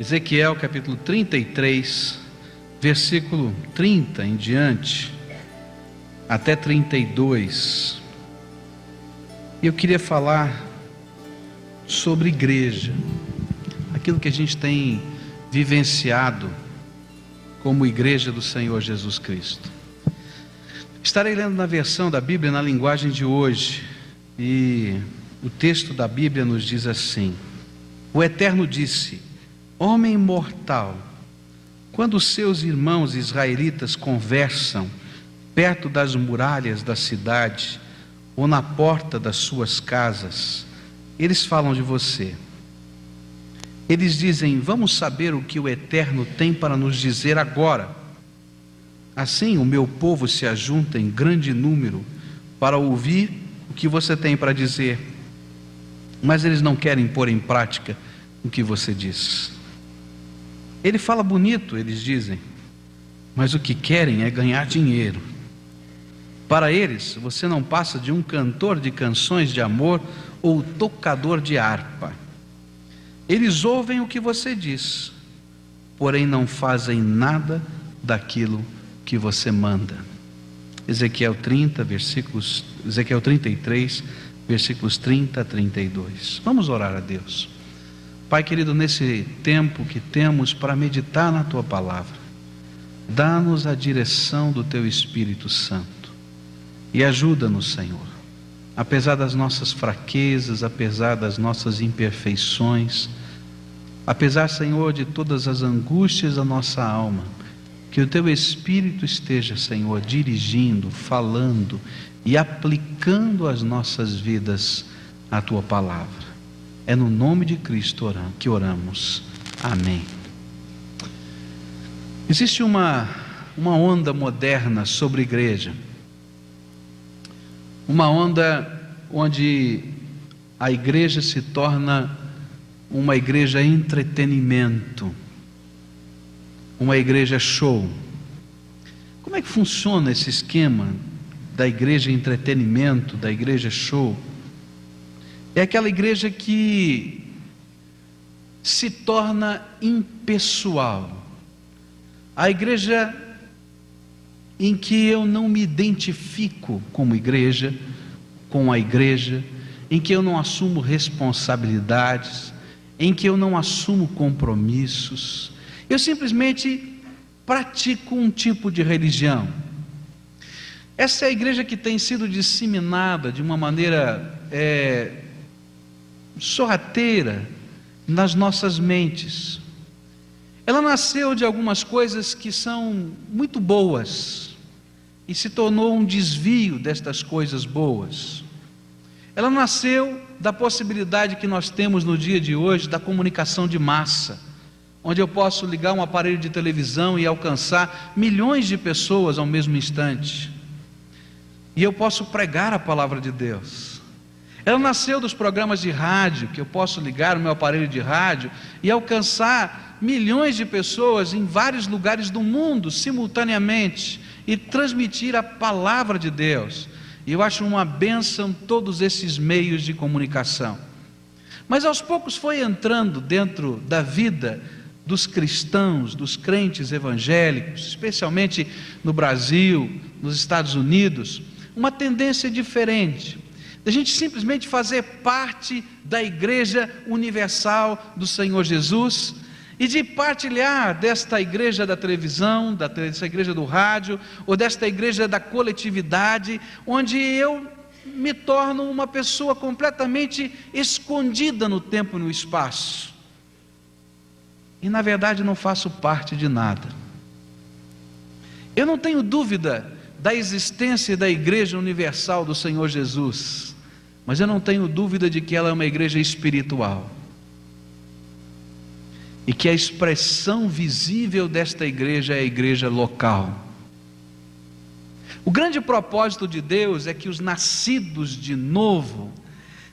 Ezequiel capítulo 33, versículo 30 em diante, até 32. Eu queria falar sobre igreja, aquilo que a gente tem vivenciado como igreja do Senhor Jesus Cristo. Estarei lendo na versão da Bíblia na linguagem de hoje, e o texto da Bíblia nos diz assim: o Eterno disse: homem mortal, quando os seus irmãos israelitas conversam perto das muralhas da cidade ou na porta das suas casas, eles falam de você. Eles dizem: vamos saber o que o Eterno tem para nos dizer agora. Assim o meu povo se ajunta em grande número para ouvir o que você tem para dizer, mas eles não querem pôr em prática o que você diz. Ele fala bonito, eles dizem, mas o que querem é ganhar dinheiro. Para eles, você não passa de um cantor de canções de amor ou tocador de harpa. Eles ouvem o que você diz, porém não fazem nada daquilo que você manda. Ezequiel 33, versículos 30 a 32. Vamos orar a Deus. Pai querido, nesse tempo que temos para meditar na Tua Palavra, dá-nos a direção do Teu Espírito Santo e ajuda-nos, Senhor, apesar das nossas fraquezas, apesar das nossas imperfeições, apesar, Senhor, de todas as angústias da nossa alma, que o Teu Espírito esteja, Senhor, dirigindo, falando e aplicando às nossas vidas a Tua Palavra. É no nome de Cristo que oramos. Amém. Existe uma onda moderna sobre a igreja. Uma onda onde a igreja se torna uma igreja entretenimento, uma igreja show. Como é que funciona esse esquema da igreja entretenimento, da igreja show? É aquela igreja que se torna impessoal, a igreja em que eu não me identifico como igreja, com a igreja, em que eu não assumo responsabilidades, em que eu não assumo compromissos, eu simplesmente pratico um tipo de religião. Essa é a igreja que tem sido disseminada de uma maneira sorrateira nas nossas mentes. Ela nasceu de algumas coisas que são muito boas e se tornou um desvio destas coisas boas. Ela nasceu da possibilidade que nós temos no dia de hoje da comunicação de massa, onde eu posso ligar um aparelho de televisão e alcançar milhões de pessoas ao mesmo instante, e eu posso pregar a palavra de Deus. Ela nasceu dos programas de rádio, que eu posso ligar o meu aparelho de rádio e alcançar milhões de pessoas em vários lugares do mundo simultaneamente e transmitir a palavra de Deus. E eu acho uma bênção todos esses meios de comunicação. Mas aos poucos foi entrando dentro da vida dos cristãos, dos crentes evangélicos, especialmente no Brasil, nos Estados Unidos, uma tendência diferente, da gente simplesmente fazer parte da Igreja Universal do Senhor Jesus e de partilhar desta igreja da televisão, dessa igreja do rádio, ou desta igreja da coletividade, onde eu me torno uma pessoa completamente escondida no tempo e no espaço, e na verdade não faço parte de nada. Eu não tenho dúvida da existência da Igreja Universal do Senhor Jesus, mas eu não tenho dúvida de que ela é uma igreja espiritual, e que a expressão visível desta igreja é a igreja local. O grande propósito de Deus é que os nascidos de novo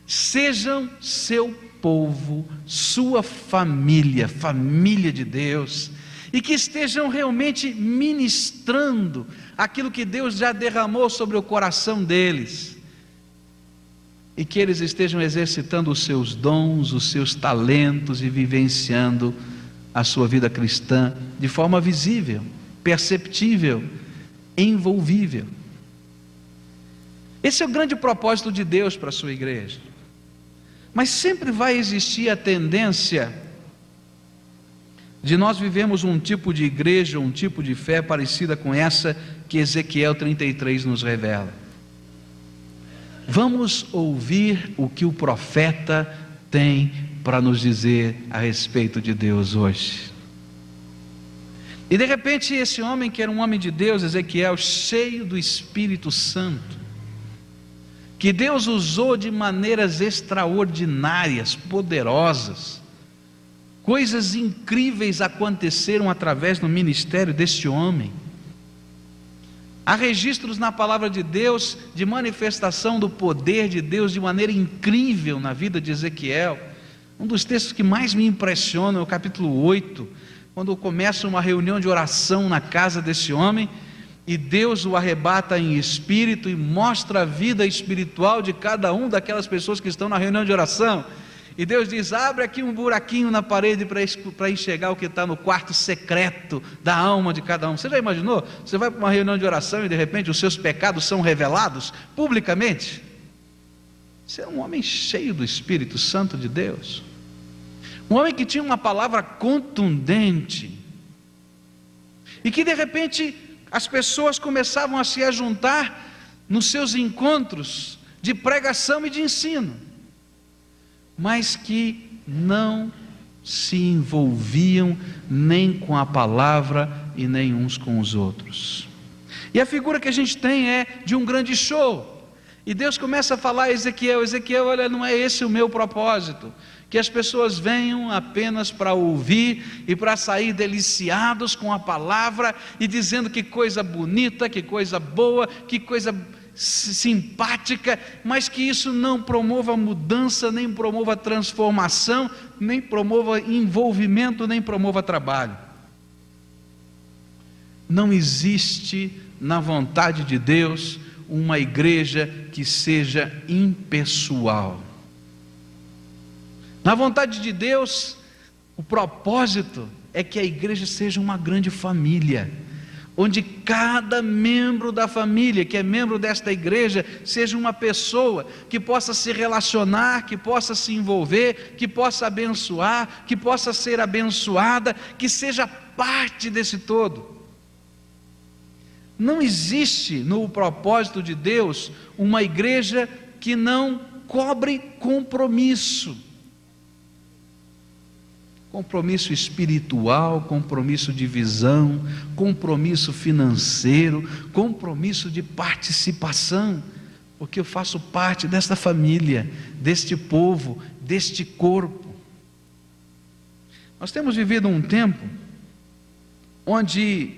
sejam seu povo, sua família, família de Deus, e que estejam realmente ministrando aquilo que Deus já derramou sobre o coração deles, e que eles estejam exercitando os seus dons, os seus talentos e vivenciando a sua vida cristã de forma visível, perceptível, envolvível. Esse é o grande propósito de Deus para a sua igreja. Mas sempre vai existir a tendência de nós vivemos um tipo de igreja, um tipo de fé parecida com essa que Ezequiel 33 nos revela. Vamos ouvir o que o profeta tem para nos dizer a respeito de Deus hoje. E de repente esse homem, que era um homem de Deus, Ezequiel, cheio do Espírito Santo, que Deus usou de maneiras extraordinárias, poderosas, coisas incríveis aconteceram através do ministério deste homem. Há registros na palavra de Deus de manifestação do poder de Deus de maneira incrível na vida de Ezequiel. Um dos textos que mais me impressiona é o capítulo 8, quando começa uma reunião de oração na casa desse homem, e Deus o arrebata em espírito e mostra a vida espiritual de cada um daquelas pessoas que estão na reunião de oração. E Deus diz: abre aqui um buraquinho na parede para enxergar o que está no quarto secreto da alma de cada um. Você já imaginou? Você vai para uma reunião de oração e de repente os seus pecados são revelados publicamente? Você é um homem cheio do Espírito Santo de Deus, um homem que tinha uma palavra contundente, e que de repente as pessoas começavam a se ajuntar nos seus encontros de pregação e de ensino, mas que não se envolviam nem com a palavra e nem uns com os outros. E a figura que a gente tem é de um grande show, e Deus começa a falar a Ezequiel: Ezequiel, olha, não é esse o meu propósito, que as pessoas venham apenas para ouvir e para sair deliciados com a palavra e dizendo que coisa bonita, que coisa boa, que coisa simpática, mas que isso não promova mudança, nem promova transformação, nem promova envolvimento, nem promova trabalho. Não existe na vontade de Deus uma igreja que seja impessoal. Na vontade de Deus, o propósito é que a igreja seja uma grande família, onde cada membro da família, que é membro desta igreja, seja uma pessoa que possa se relacionar, que possa se envolver, que possa abençoar, que possa ser abençoada, que seja parte desse todo. Não existe no propósito de Deus uma igreja que não cobre compromisso. Compromisso espiritual, compromisso de visão, compromisso financeiro, compromisso de participação, porque eu faço parte desta família, deste povo, deste corpo. Nós temos vivido um tempo onde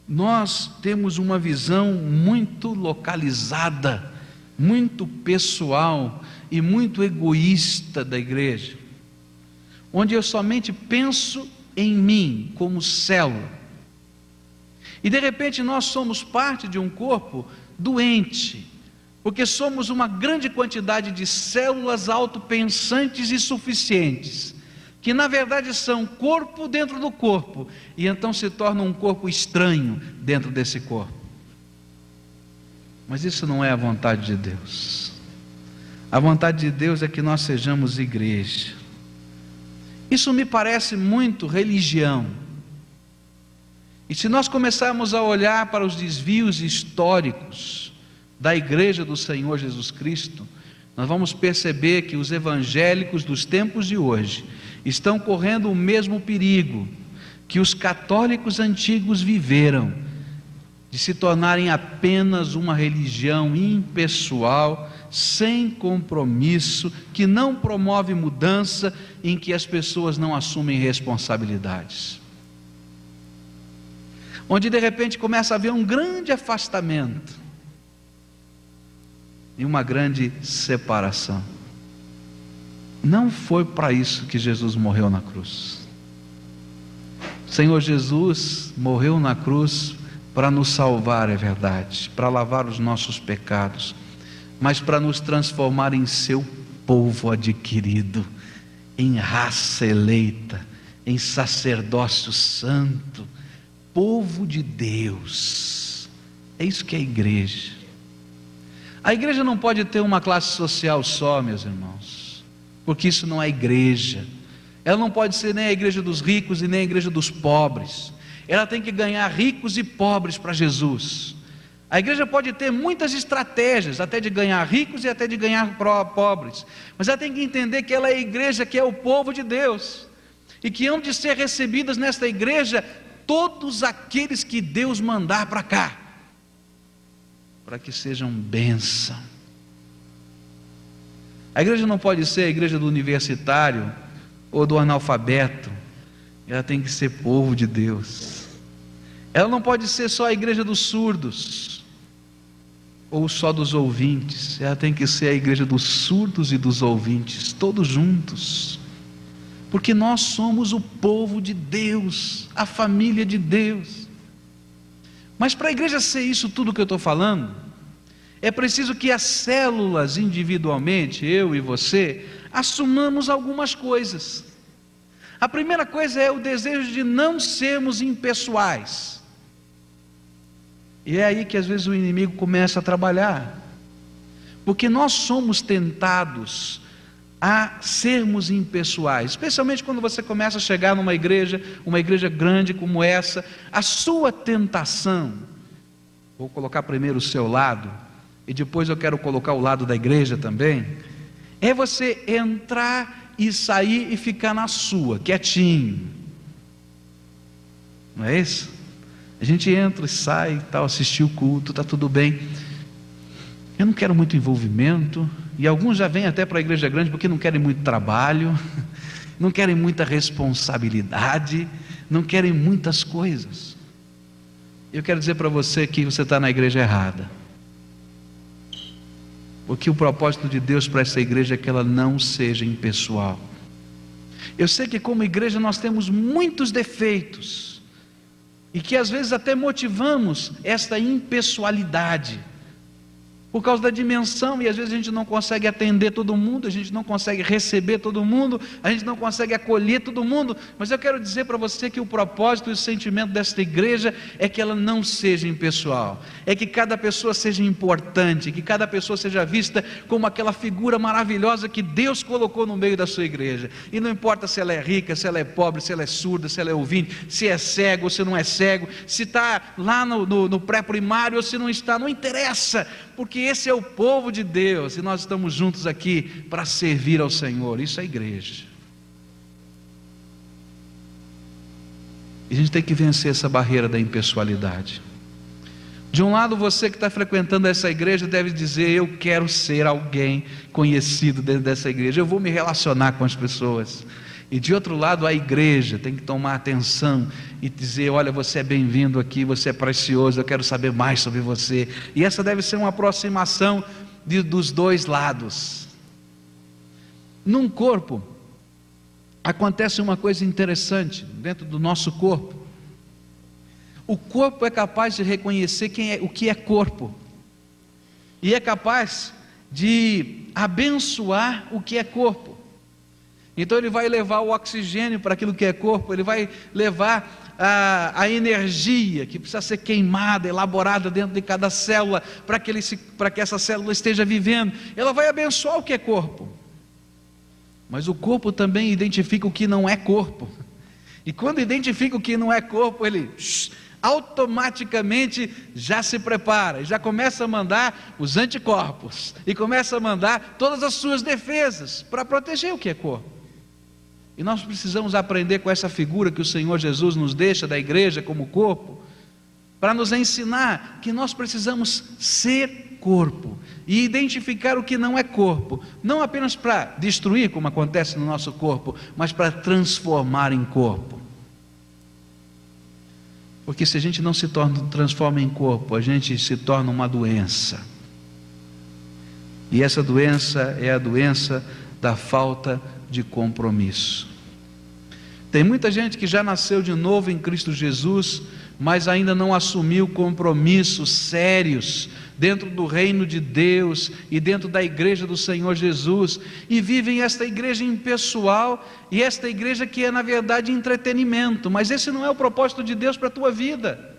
nós temos uma visão muito localizada, muito pessoal e muito egoísta da igreja, onde eu somente penso em mim como célula, e de repente nós somos parte de um corpo doente, porque somos uma grande quantidade de células autopensantes e suficientes, que na verdade são corpo dentro do corpo, e então se torna um corpo estranho dentro desse corpo. Mas isso não é a vontade de Deus. A vontade de Deus é que nós sejamos igreja. Isso me parece muito religião. E se nós começarmos a olhar para os desvios históricos da igreja do Senhor Jesus Cristo, nós vamos perceber que os evangélicos dos tempos de hoje estão correndo o mesmo perigo que os católicos antigos viveram, de se tornarem apenas uma religião impessoal, sem compromisso, que não promove mudança, em que as pessoas não assumem responsabilidades, onde de repente começa a haver um grande afastamento e uma grande separação. Não foi para isso que Jesus morreu na cruz. O Senhor Jesus morreu na cruz para nos salvar, é verdade, para lavar os nossos pecados, mas para nos transformar em seu povo adquirido, em raça eleita, em sacerdócio santo, povo de Deus. É isso que é a igreja. A igreja não pode ter uma classe social só, meus irmãos, porque isso não é igreja. Ela não pode ser nem a igreja dos ricos e nem a igreja dos pobres. Ela tem que ganhar ricos e pobres para Jesus. A igreja pode ter muitas estratégias, até de ganhar ricos e até de ganhar pobres, mas ela tem que entender que ela é a igreja, que é o povo de Deus, e que hão de ser recebidas nesta igreja todos aqueles que Deus mandar para cá, para que sejam bênção. A igreja não pode ser a igreja do universitário ou do analfabeto, ela tem que ser povo de Deus. Ela não pode ser só a igreja dos surdos ou só dos ouvintes, ela tem que ser a igreja dos surdos e dos ouvintes, todos juntos, porque nós somos o povo de Deus, a família de Deus. Mas para a igreja ser isso tudo que eu estou falando, é preciso que as células individualmente, eu e você, assumamos algumas coisas. A primeira coisa é o desejo de não sermos impessoais. E é aí que às vezes o inimigo começa a trabalhar, porque nós somos tentados a sermos impessoais, especialmente quando você começa a chegar numa igreja, uma igreja grande como essa. A sua tentação, vou colocar primeiro o seu lado, e depois eu quero colocar o lado da igreja também, é você entrar e sair e ficar na sua, quietinho, não é isso? A gente entra e sai, tal, assistir o culto, está tudo bem. Eu não quero muito envolvimento, e alguns já vêm até para a igreja grande porque não querem muito trabalho, não querem muita responsabilidade, não querem muitas coisas. Eu quero dizer para você que você está na igreja errada, porque o propósito de Deus para essa igreja é que ela não seja impessoal. Eu sei que como igreja nós temos muitos defeitos, e que às vezes até motivamos esta impessoalidade, por causa da dimensão, e às vezes a gente não consegue atender todo mundo, a gente não consegue receber todo mundo, a gente não consegue acolher todo mundo. Mas eu quero dizer para você que o propósito e o sentimento desta igreja é que ela não seja impessoal, é que cada pessoa seja importante, que cada pessoa seja vista como aquela figura maravilhosa que Deus colocou no meio da sua igreja. E não importa se ela é rica, se ela é pobre, se ela é surda, se ela é ouvinte, se é cego ou se não é cego, se está lá no pré-primário ou se não está, não interessa, porque esse é o povo de Deus, e nós estamos juntos aqui para servir ao Senhor. Isso é igreja. E a gente tem que vencer essa barreira da impessoalidade. De um lado, você que está frequentando essa igreja deve dizer: eu quero ser alguém conhecido dentro dessa igreja, eu vou me relacionar com as pessoas. E de outro lado, a igreja tem que tomar atenção e dizer: olha, você é bem-vindo aqui, você é precioso, eu quero saber mais sobre você. E essa deve ser uma aproximação dos dois lados. Num corpo, acontece uma coisa interessante dentro do nosso corpo. O corpo é capaz de reconhecer o que é corpo, e é capaz de abençoar o que é corpo. Então ele vai levar o oxigênio para aquilo que é corpo, ele vai levar a energia que precisa ser queimada, elaborada dentro de cada célula, para que essa célula esteja vivendo. Ela vai abençoar o que é corpo. Mas o corpo também identifica o que não é corpo. E quando identifica o que não é corpo, ele automaticamente já se prepara, e já começa a mandar os anticorpos, e começa a mandar todas as suas defesas para proteger o que é corpo. E nós precisamos aprender com essa figura que o Senhor Jesus nos deixa da igreja como corpo, para nos ensinar que nós precisamos ser corpo e identificar o que não é corpo, não apenas para destruir, como acontece no nosso corpo, mas para transformar em corpo. Porque se a gente não se transforma em corpo, a gente se torna uma doença. E essa doença é a doença da falta de compromisso. Tem muita gente que já nasceu de novo em Cristo Jesus, mas ainda não assumiu compromissos sérios dentro do reino de Deus e dentro da igreja do Senhor Jesus, e vivem esta igreja impessoal, e esta igreja que é na verdade entretenimento. Mas esse não é o propósito de Deus para a tua vida.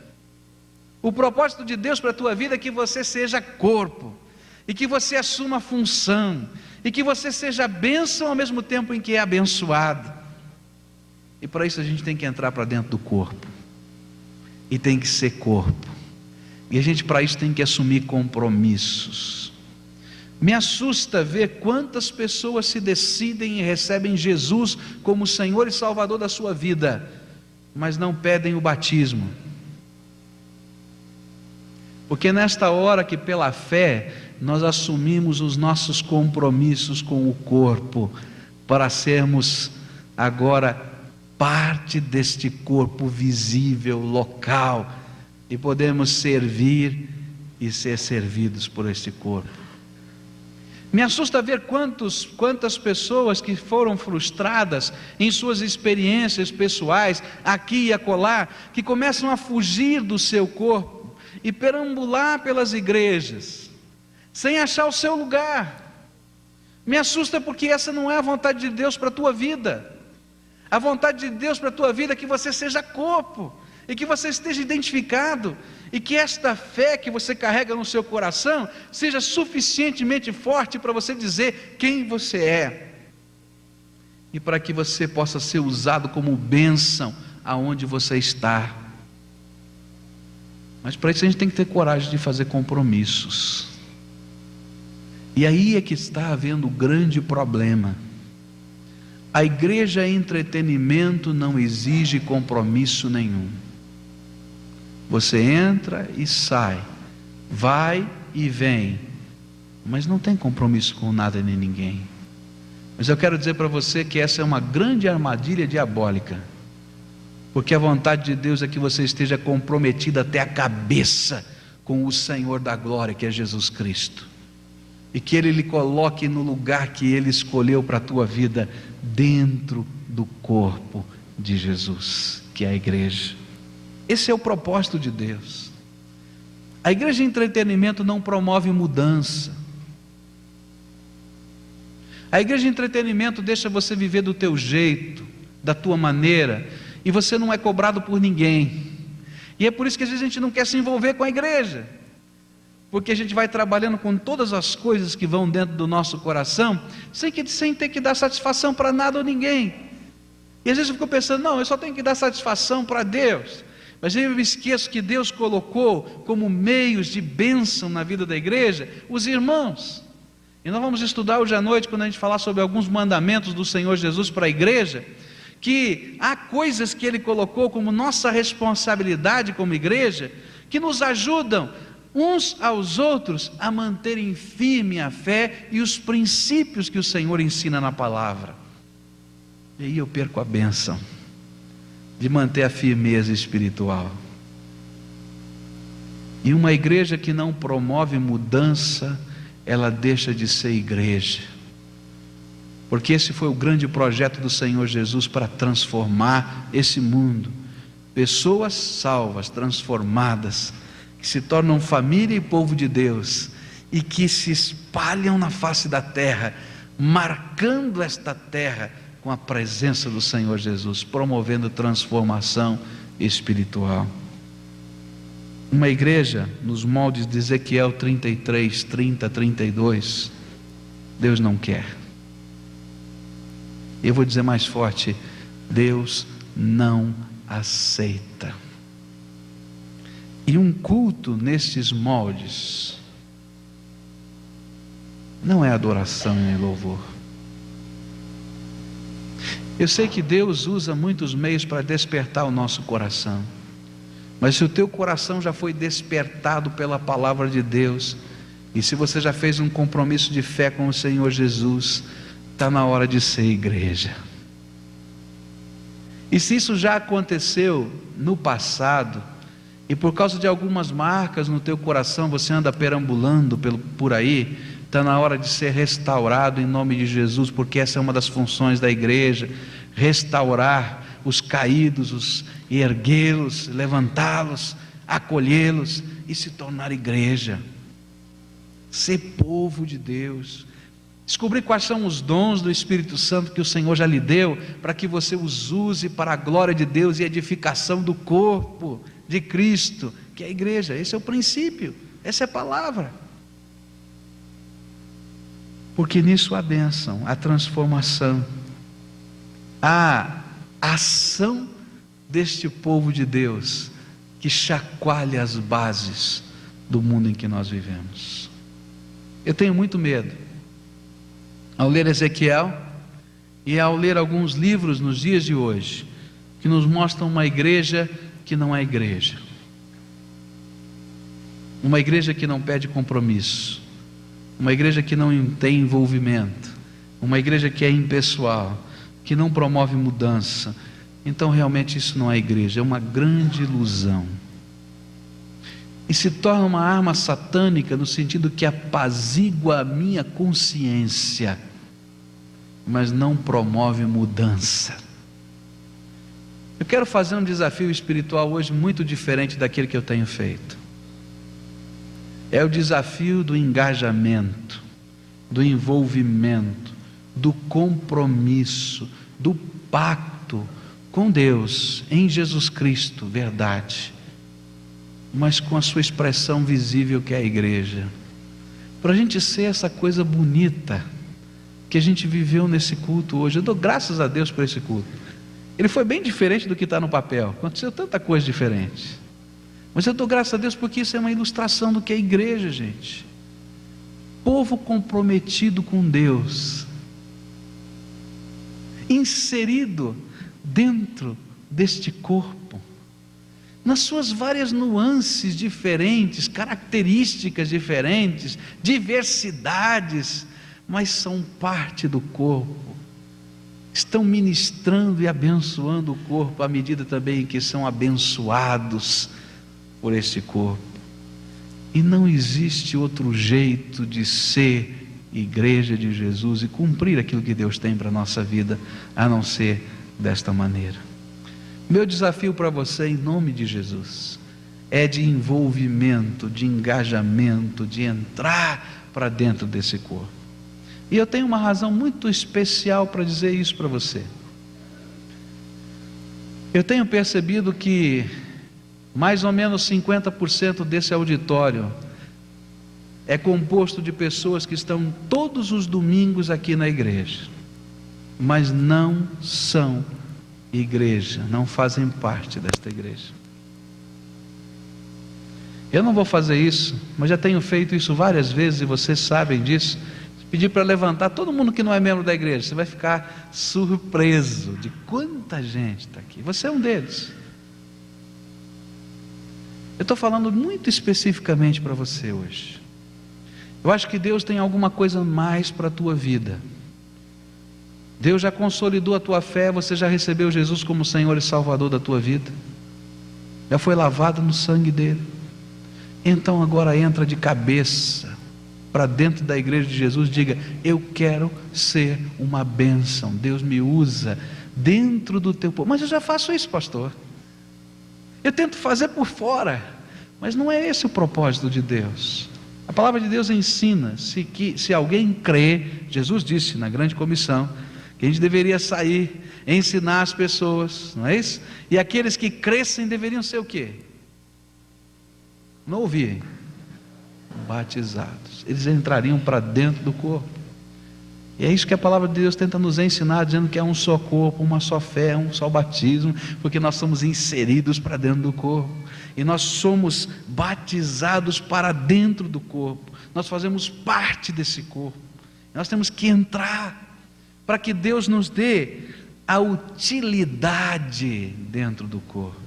O propósito de Deus para a tua vida é que você seja corpo, e que você assuma função, e que você seja bênção ao mesmo tempo em que é abençoado. E para isso a gente tem que entrar para dentro do corpo, e tem que ser corpo, e a gente para isso tem que assumir compromissos. Me assusta ver quantas pessoas se decidem e recebem Jesus como Senhor e Salvador da sua vida, mas não pedem o batismo. Porque nesta hora que pela fé nós assumimos os nossos compromissos com o corpo, para sermos agora parte deste corpo visível, local, e podemos servir e ser servidos por este corpo. Me assusta ver quantas pessoas que foram frustradas em suas experiências pessoais, aqui e acolá, que começam a fugir do seu corpo e perambular pelas igrejas, sem achar o seu lugar. Me assusta porque essa não é a vontade de Deus para a tua vida. A vontade de Deus para a tua vida é que você seja corpo, e que você esteja identificado, e que esta fé que você carrega no seu coração seja suficientemente forte para você dizer quem você é, e para que você possa ser usado como bênção aonde você está. Mas para isso a gente tem que ter coragem de fazer compromissos, e aí é que está havendo o grande problema. A igreja entretenimento não exige compromisso nenhum. Você entra e sai, vai e vem, mas não tem compromisso com nada nem ninguém. Mas eu quero dizer para você que essa é uma grande armadilha diabólica, porque a vontade de Deus é que você esteja comprometido até a cabeça com o Senhor da glória, que é Jesus Cristo, e que Ele lhe coloque no lugar que Ele escolheu para a tua vida, dentro do corpo de Jesus, que é a igreja. Esse é o propósito de Deus. A igreja de entretenimento não promove mudança. A igreja de entretenimento deixa você viver do teu jeito, da tua maneira, e você não é cobrado por ninguém. E é por isso que às vezes a gente não quer se envolver com a igreja, porque a gente vai trabalhando com todas as coisas que vão dentro do nosso coração, sem ter que dar satisfação para nada ou ninguém. E às vezes eu fico pensando, não, eu só tenho que dar satisfação para Deus. Mas eu me esqueço que Deus colocou como meios de bênção na vida da igreja os irmãos. E nós vamos estudar hoje à noite, quando a gente falar sobre alguns mandamentos do Senhor Jesus para a igreja, que há coisas que Ele colocou como nossa responsabilidade como igreja, que nos ajudam uns aos outros a manterem firme a fé e os princípios que o Senhor ensina na palavra. E aí eu perco a bênção de manter a firmeza espiritual. E uma igreja que não promove mudança, ela deixa de ser igreja, porque esse foi o grande projeto do Senhor Jesus para transformar esse mundo. Pessoas salvas, transformadas, que se tornam família e povo de Deus, e que se espalham na face da terra, marcando esta terra com a presença do Senhor Jesus, promovendo transformação espiritual. Uma igreja nos moldes de Ezequiel 33, 30, 32, Deus não quer. Eu vou dizer mais forte, Deus não aceita. E um culto nesses moldes não é adoração nem louvor. Eu sei que Deus usa muitos meios para despertar o nosso coração, mas se o teu coração já foi despertado pela palavra de Deus, e se você já fez um compromisso de fé com o Senhor Jesus, está na hora de ser igreja. E se isso já aconteceu no passado, e por causa de algumas marcas no teu coração você anda perambulando por aí, está na hora de ser restaurado em nome de Jesus, porque essa é uma das funções da igreja, restaurar, os caídos, e erguê-los, levantá-los, acolhê-los e se tornar igreja, ser povo de Deus. Descobrir quais são os dons do Espírito Santo que o Senhor já lhe deu, para que você os use para a glória de Deus e edificação do corpo de Cristo, que é a igreja. Esse é o princípio, essa é a palavra. Porque nisso há bênção, há transformação, há ação deste povo de Deus, que chacoalha as bases do mundo em que nós vivemos. Eu tenho muito medo, ao ler Ezequiel e ao ler alguns livros nos dias de hoje, que nos mostram uma igreja que não é igreja, uma igreja que não pede compromisso, uma igreja que não tem envolvimento, uma igreja que é impessoal, que não promove mudança. Então realmente isso não é igreja, é uma grande ilusão, e se torna uma arma satânica, no sentido que apazigua a minha consciência, mas não promove mudança. Eu quero fazer um desafio espiritual hoje muito diferente daquele que eu tenho feito. É o desafio do engajamento, do envolvimento, do compromisso, do pacto com Deus, em Jesus Cristo, verdade, mas com a sua expressão visível, que é a igreja, para a gente ser essa coisa bonita que a gente viveu nesse culto hoje. Eu dou graças a Deus por esse culto. Ele foi bem diferente do que está no papel, aconteceu tanta coisa diferente, mas eu dou graças a Deus porque isso é uma ilustração do que é a igreja, gente. Povo comprometido com Deus, inserido dentro deste corpo, nas suas várias nuances diferentes, características diferentes, diversidades, mas são parte do corpo, estão ministrando e abençoando o corpo, à medida também em que são abençoados por esse corpo. E não existe outro jeito de ser igreja de Jesus e cumprir aquilo que Deus tem para a nossa vida, a não ser desta maneira. Meu desafio para você, em nome de Jesus, é de envolvimento, de engajamento, de entrar para dentro desse corpo. E eu tenho uma razão muito especial para dizer isso para você. Eu tenho percebido que mais ou menos 50% desse auditório é composto de pessoas que estão todos os domingos aqui na igreja, mas não são igreja, não fazem parte desta igreja. Eu não vou fazer isso, mas já tenho feito isso várias vezes e vocês sabem disso. Pedir para levantar todo mundo que não é membro da igreja, você vai ficar surpreso de quanta gente está aqui. Você é um deles. Eu estou falando muito especificamente para você hoje. Eu acho que Deus tem alguma coisa mais para a tua vida. Deus já consolidou a tua fé, você já recebeu Jesus como Senhor e Salvador da tua vida, já foi lavado no sangue dele. Então agora entra de cabeça para dentro da igreja de Jesus, diga: eu quero ser uma bênção, Deus me usa dentro do teu povo. Mas eu já faço isso, pastor, eu tento fazer por fora, mas não é esse o propósito de Deus. A palavra de Deus ensina que se alguém crê, Jesus disse na grande comissão, que a gente deveria sair, ensinar as pessoas, não é isso? E aqueles que crescem deveriam ser o quê? Não ouvirem? Batizados. Eles entrariam para dentro do corpo. E é isso que a palavra de Deus tenta nos ensinar, dizendo que é um só corpo, uma só fé, um só batismo, porque nós somos inseridos para dentro do corpo, e nós somos batizados para dentro do corpo, nós fazemos parte desse corpo, nós temos que entrar, para que Deus nos dê a utilidade dentro do corpo.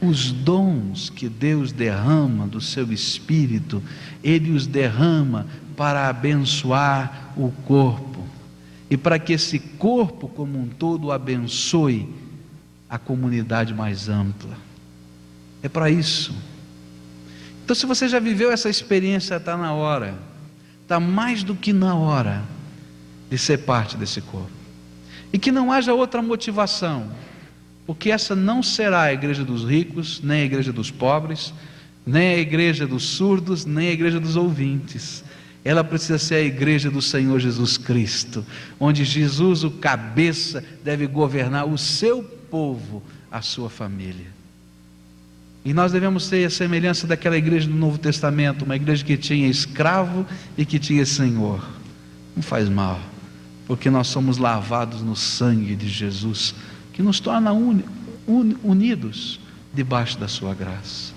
Os dons que Deus derrama do seu Espírito, Ele os derrama para abençoar o corpo, e para que esse corpo como um todo abençoe a comunidade mais ampla. É para isso. Então, se você já viveu essa experiência, está na hora, está mais do que na hora de ser parte desse corpo. e que não haja outra motivação, porque essa não será a igreja dos ricos, nem a igreja dos pobres, nem a igreja dos surdos, nem a igreja dos ouvintes. Ela precisa ser a igreja do Senhor Jesus Cristo, onde Jesus, o cabeça, deve governar o seu povo, a sua família. E nós devemos ter a semelhança daquela igreja do Novo Testamento, uma igreja que tinha escravo e que tinha senhor. Não faz mal, porque nós somos lavados no sangue de Jesus, que nos torna unidos debaixo da sua graça.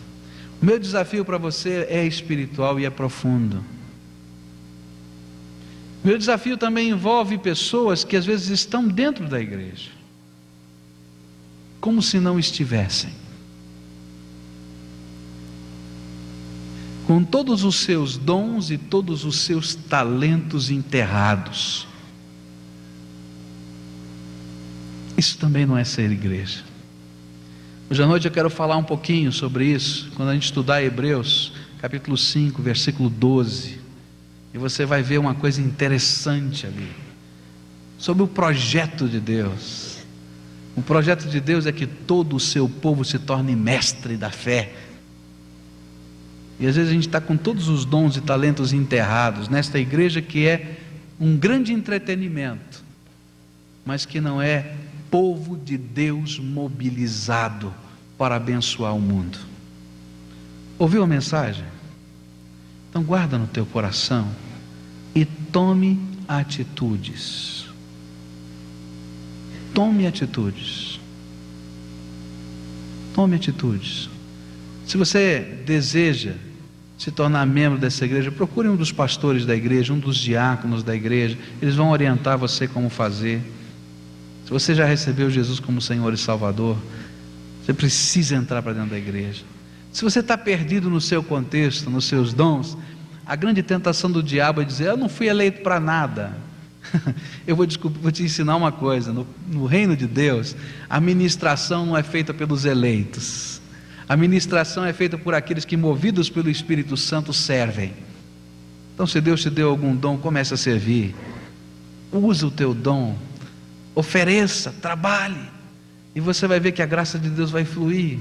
O meu desafio para você é espiritual e é profundo. Meu desafio também envolve pessoas que às vezes estão dentro da igreja, como se não estivessem, com todos os seus dons e todos os seus talentos enterrados. Isso também não é ser igreja. Hoje à noite eu quero falar um pouquinho sobre isso, quando a gente estudar Hebreus, capítulo 5, versículo 12, e você vai ver uma coisa interessante ali, sobre o projeto de Deus. O projeto de Deus é que todo o seu povo se torne mestre da fé. E às vezes a gente está com todos os dons e talentos enterrados nesta igreja que é um grande entretenimento, mas que não é povo de Deus mobilizado para abençoar o mundo. Ouviu a mensagem? Então guarda no teu coração e tome atitudes. Tome atitudes. Tome atitudes. Se você deseja se tornar membro dessa igreja, procure um dos pastores da igreja, um dos diáconos da igreja, eles vão orientar você como fazer. Se você já recebeu Jesus como Senhor e Salvador, você precisa entrar para dentro da igreja. Se você está perdido no seu contexto, nos seus dons, a grande tentação do diabo é dizer: eu não fui eleito para nada. Eu vou te ensinar uma coisa: no reino de Deus, a ministração não é feita pelos eleitos, a ministração é feita por aqueles que, movidos pelo Espírito Santo, servem. Então, se Deus te deu algum dom, comece a servir, usa o teu dom, ofereça, trabalhe, e você vai ver que a graça de Deus vai fluir.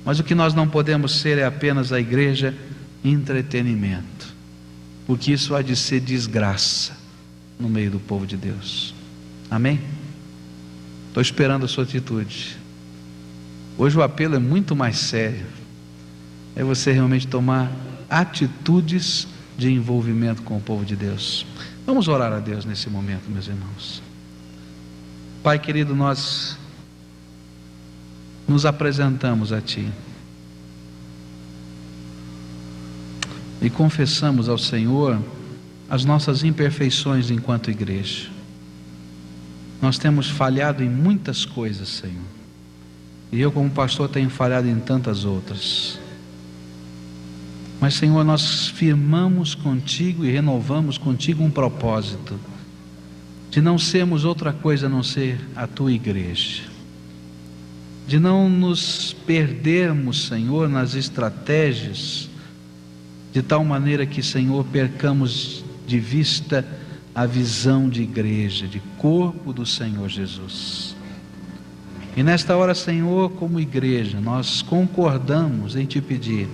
Mas o que nós não podemos ser é apenas a igreja entretenimento, porque isso há de ser desgraça no meio do povo de Deus. Amém? Estou esperando a sua atitude. Hoje o apelo é muito mais sério, é você realmente tomar atitudes de envolvimento com o povo de Deus. Vamos orar a Deus nesse momento, meus irmãos. Pai querido, nós nos apresentamos a Ti e confessamos ao Senhor as nossas imperfeições enquanto igreja. Nós temos falhado em muitas coisas, Senhor, e eu como pastor tenho falhado em tantas outras. Mas, Senhor, nós firmamos contigo e renovamos contigo um propósito de não sermos outra coisa a não ser a Tua igreja, de não nos perdermos, Senhor, nas estratégias, de tal maneira que, Senhor, percamos de vista a visão de igreja, de corpo do Senhor Jesus. E nesta hora, Senhor, como igreja, nós concordamos em Te pedir: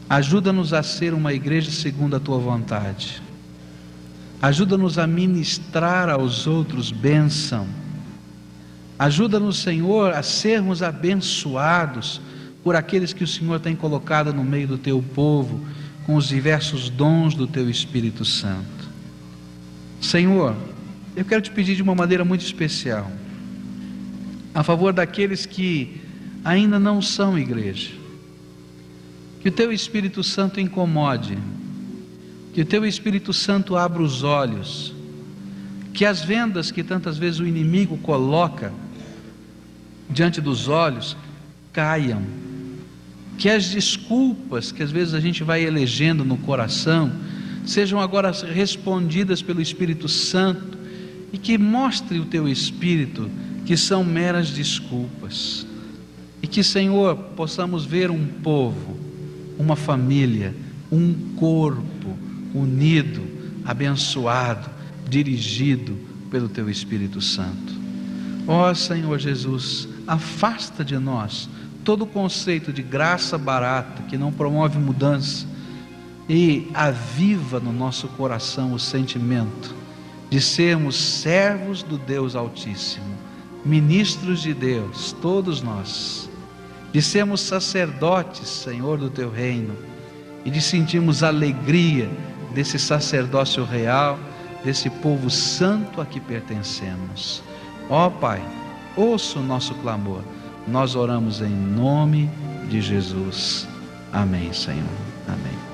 ajuda-nos a ser uma igreja segundo a Tua vontade. Ajuda-nos a ministrar aos outros bênção. Ajuda-nos, Senhor, a sermos abençoados por aqueles que o Senhor tem colocado no meio do Teu povo, com os diversos dons do Teu Espírito Santo. Senhor, eu quero Te pedir de uma maneira muito especial, a favor daqueles que ainda não são igreja, que o Teu Espírito Santo incomode, que o Teu Espírito Santo abra os olhos, que as vendas que tantas vezes o inimigo coloca diante dos olhos caiam, que as desculpas que às vezes a gente vai elegendo no coração sejam agora respondidas pelo Espírito Santo, e que mostre o Teu Espírito que são meras desculpas, e que, Senhor, possamos ver um povo, uma família, um corpo unido, abençoado, dirigido, pelo Teu Espírito Santo. Ó Senhor Jesus, afasta de nós todo o conceito de graça barata que não promove mudança e aviva no nosso coração o sentimento de sermos servos do Deus Altíssimo, ministros de Deus, todos nós, de sermos sacerdotes, Senhor, do Teu reino, e de sentirmos alegria desse sacerdócio real, desse povo santo a que pertencemos. Ó Pai, ouça o nosso clamor. Nós oramos em nome de Jesus. Amém, Senhor. Amém.